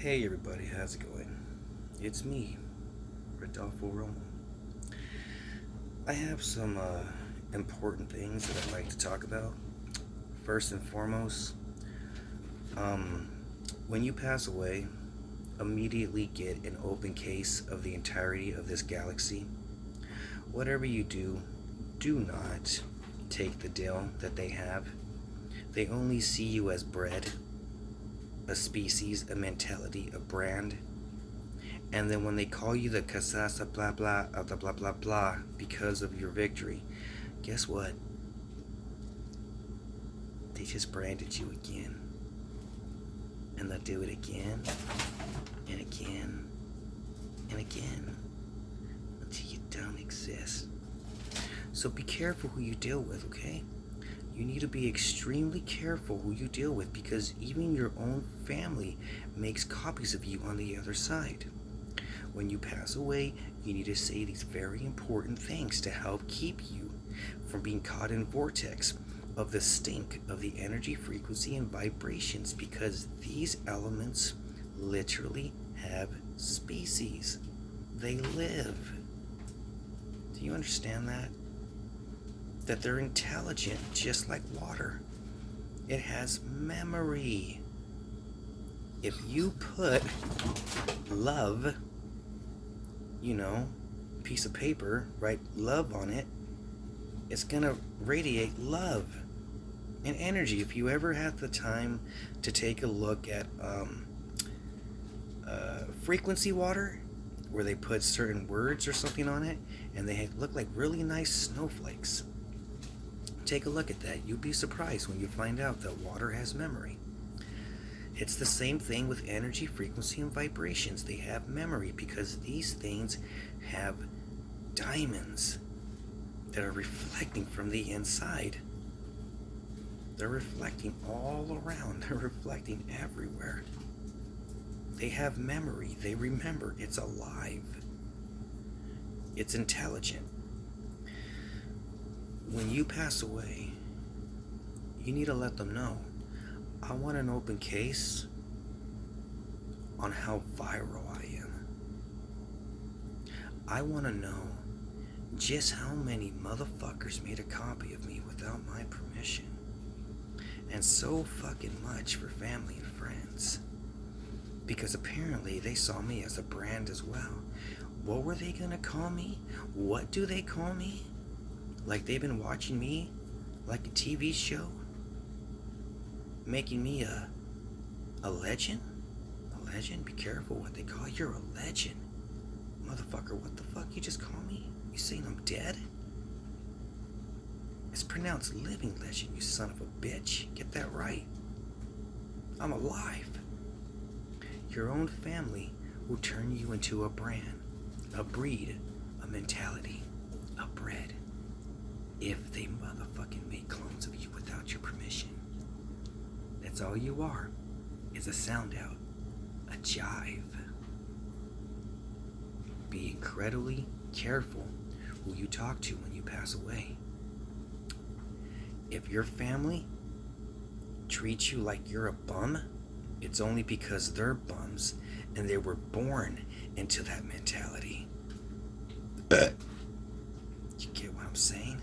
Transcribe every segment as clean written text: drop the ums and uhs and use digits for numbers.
Hey everybody, how's it going? It's me, Rodolfo Romo. I have some important things that I'd like to talk about. First and foremost, um, when you pass away, immediately get an open case of the entirety of this galaxy. Whatever you do, do not take the deal that they have. They only see you as bread, a species, a mentality, a brand. And then when they call you the Casasa blah blah blah blah blah blah because of your victory, guess what? They just branded you again. And they'll do it again and again and again until you don't exist. So be careful who you deal with, okay? You need to be extremely careful who you deal with because even your own family makes copies of you on the other side. When you pass away, you need to say these very important things to help keep you from being caught in vortex of the stink of the energy, frequency, and vibrations because these elements literally have species. They live. Do you understand that? That they're intelligent, just like water. It has memory. If you put love, piece of paper, write love on it, it's gonna radiate love and energy. If you ever had the time to take a look at frequency water, where they put certain words or something on it, and they look like really nice snowflakes. Take a look at that. You'll be surprised when you find out that water has memory. It's the same thing with energy, frequency, and vibrations. They have memory because these things have diamonds that are reflecting from the inside. They're reflecting all around. They're reflecting everywhere. They have memory. They remember. It's alive. It's intelligent. When you pass away, you need to let them know, I want an open case on how viral I am. I want to know just how many motherfuckers made a copy of me without my permission. And so fucking much for family and friends. Because apparently they saw me as a brand as well. What were they gonna call me? What do they call me? Like they've been watching me like a TV show? Making me a legend? A legend? Be careful what they call you. You're a legend. Motherfucker, what the fuck you just call me? You saying I'm dead? It's pronounced living legend, you son of a bitch. Get that right. I'm alive. Your own family will turn you into a brand, a breed, a mentality, a bread. If they motherfucking make clones of you without your permission. That's all you are, is a sound out, a jive. Be incredibly careful who you talk to when you pass away. If your family treats you like you're a bum, it's only because they're bums and they were born into that mentality. You get what I'm saying?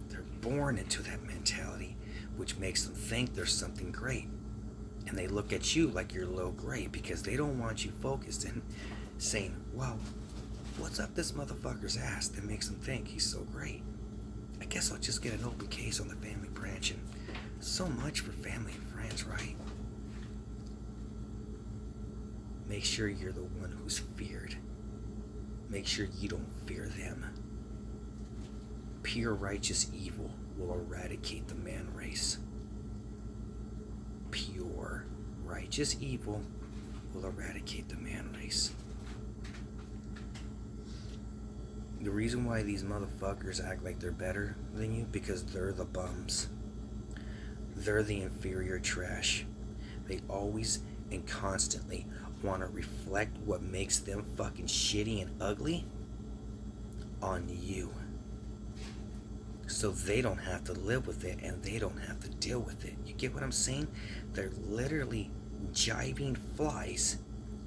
They're born into that mentality, which makes them think there's something great. And they look at you like you're low grade because they don't want you focused and saying, well, what's up this motherfucker's ass that makes them think he's so great? I guess I'll just get an open case on the family branch, and so much for family and friends, right? Make sure you're the one who's feared. Make sure you don't fear them. Pure righteous evil will eradicate the man race. Pure righteous evil will eradicate the man race. The reason why these motherfuckers act like they're better than you, because they're the bums. They're the inferior trash. They always and constantly want to reflect what makes them fucking shitty and ugly on you. So they don't have to live with it and they don't have to deal with it. You get what I'm saying? They're literally jiving flies,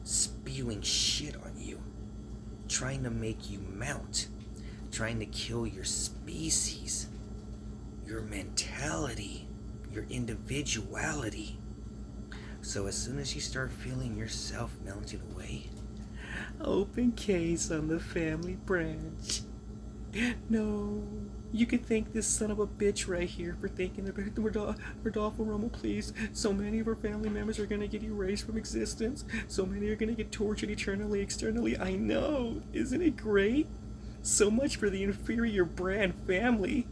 spewing shit on you, trying to make you mount, trying to kill your species, your mentality, your individuality. So as soon as you start feeling yourself melting away, open case on the family branch. No, you could thank this son of a bitch right here for thinking about Rodolfo Romo, please. So many of our family members are gonna get erased from existence. So many are gonna get tortured eternally, externally. I know, isn't it great? So much for the inferior brand family.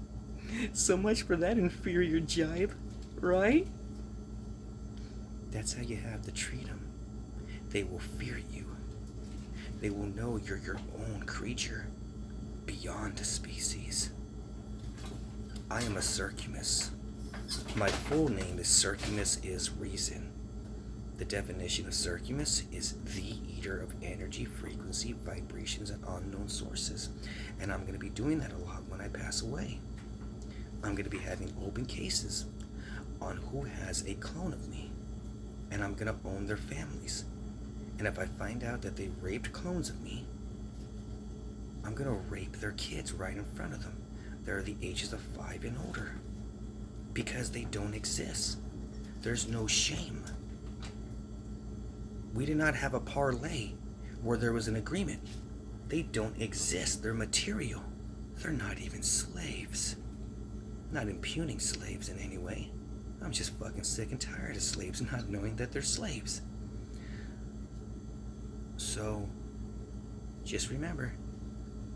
So much for that inferior jibe, right? That's how you have to treat them. They will fear you. They will know you're your own creature, beyond a species. I am a Circumus. My full name is Circumus is Reason. The definition of Circumus is the eater of energy, frequency, vibrations, and unknown sources. And I'm going to be doing that a lot when I pass away. I'm going to be having open cases on who has a clone of me. And I'm going to own their families. And if I find out that they raped clones of me, I'm going to rape their kids right in front of them. They're the ages of 5 and older. Because they don't exist. There's no shame. We did not have a parlay where there was an agreement. They don't exist. They're material. They're not even slaves. Not impugning slaves in any way. I'm just fucking sick and tired of slaves not knowing that they're slaves. So, just remember,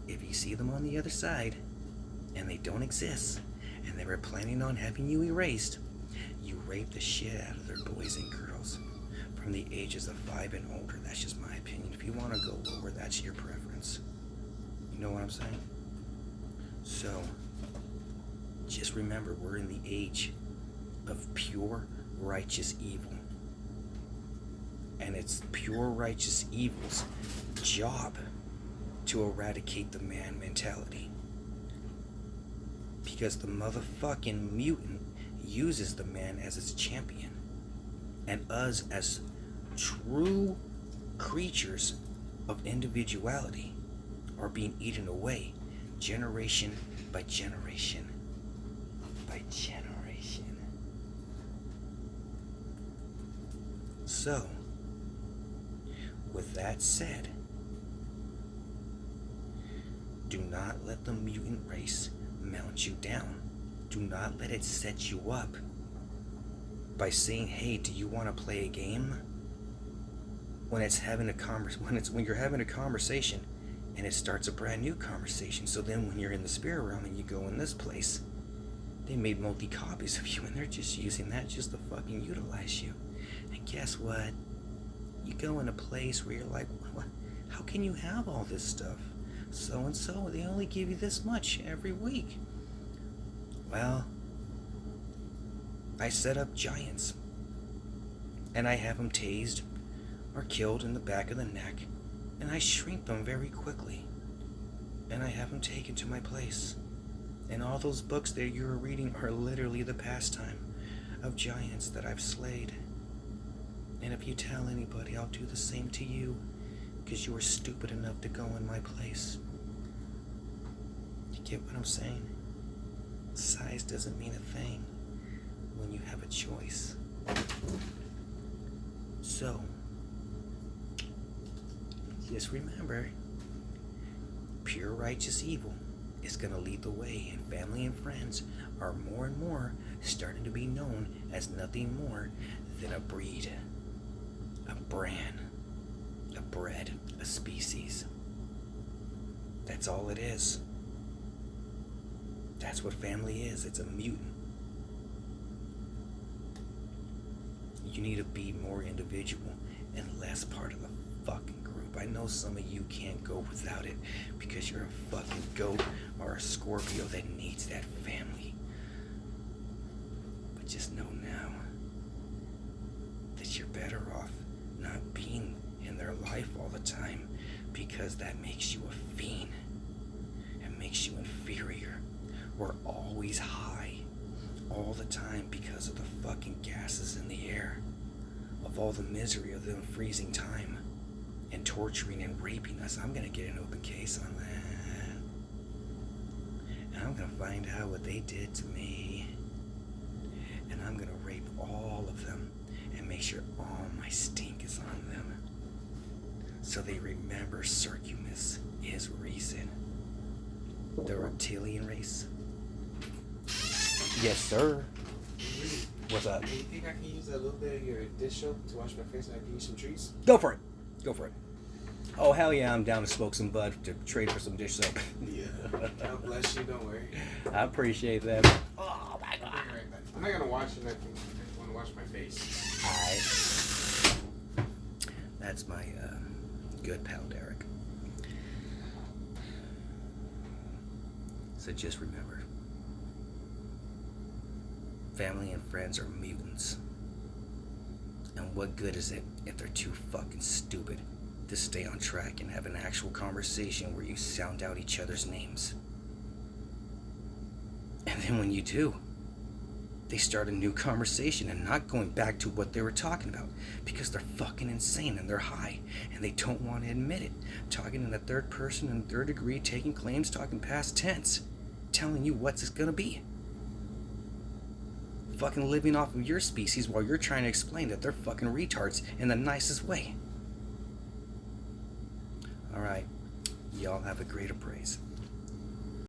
if you see them on the other side, and they don't exist, and they were planning on having you erased, you rape the shit out of their boys and girls from the ages of 5 and older. That's just my opinion. If you want to go lower, that's your preference. You know what I'm saying? So, just remember, we're in the age of pure righteous evil. And it's pure righteous evil's job to eradicate the man mentality. Because the motherfucking mutant uses the man as its champion. And us as true creatures of individuality are being eaten away generation by generation by generation. So, with that said, do not let the mutant race mount you down. Do not let it set you up by saying, "Hey, do you want to play a game?" When you're having a conversation and it starts a brand new conversation. So then when you're in the spirit realm and you go in this place, they made multi copies of you and they're just using that just to fucking utilize you. And guess what? You go in a place where you're like, what? How can you have all this stuff? So and so, they only give you this much every week. Well, I set up giants. And I have them tased or killed in the back of the neck. And I shrink them very quickly. And I have them taken to my place. And all those books that you're reading are literally the pastime of giants that I've slayed. And if you tell anybody, I'll do the same to you, because you were stupid enough to go in my place. You get what I'm saying? Size doesn't mean a thing when you have a choice. So, just remember, pure righteous evil is going to lead the way, and family and friends are more and more starting to be known as nothing more than a breed, a brand, a bred, a species. That's all it is. That's what family is. It's a mutant. You need to be more individual and less part of the fucking group. I know some of you can't go without it because you're a fucking goat or a Scorpio that needs that family. But just know now that you're better off not being in their life all the time, because that makes you a fiend. It makes you inferior. We're always high all the time because of the fucking gases in the air of of all the misery of them freezing time and torturing and raping us, I'm gonna get an open case on that. And I'm gonna find out what they did to me. And I'm gonna rape all of them and make sure all my stink is on them. So they remember Circumus is reason. The reptilian race. Yes, sir. What's up? Do you think I can use a little bit of your dish soap to wash my face and I can use some trees? Go for it. Go for it. Oh, hell yeah, I'm down to smoke some bud to trade for some dish soap. Yeah. God bless you, don't worry. I appreciate that. Oh, my God. I'll be right back. I'm not going to wash nothing. I just want to wash my face. Alright. That's my good pal, Derek. So just remember, family and friends are mutants. And what good is it if they're too fucking stupid to stay on track and have an actual conversation where you sound out each other's names? And then when you do, they start a new conversation and not going back to what they were talking about because they're fucking insane and they're high and they don't want to admit it. Talking in the third person and third degree, taking claims, talking past tense, telling you what's it's gonna be. Fucking living off of your species while you're trying to explain that they're fucking retards in the nicest way. Alright, y'all have a great appraise.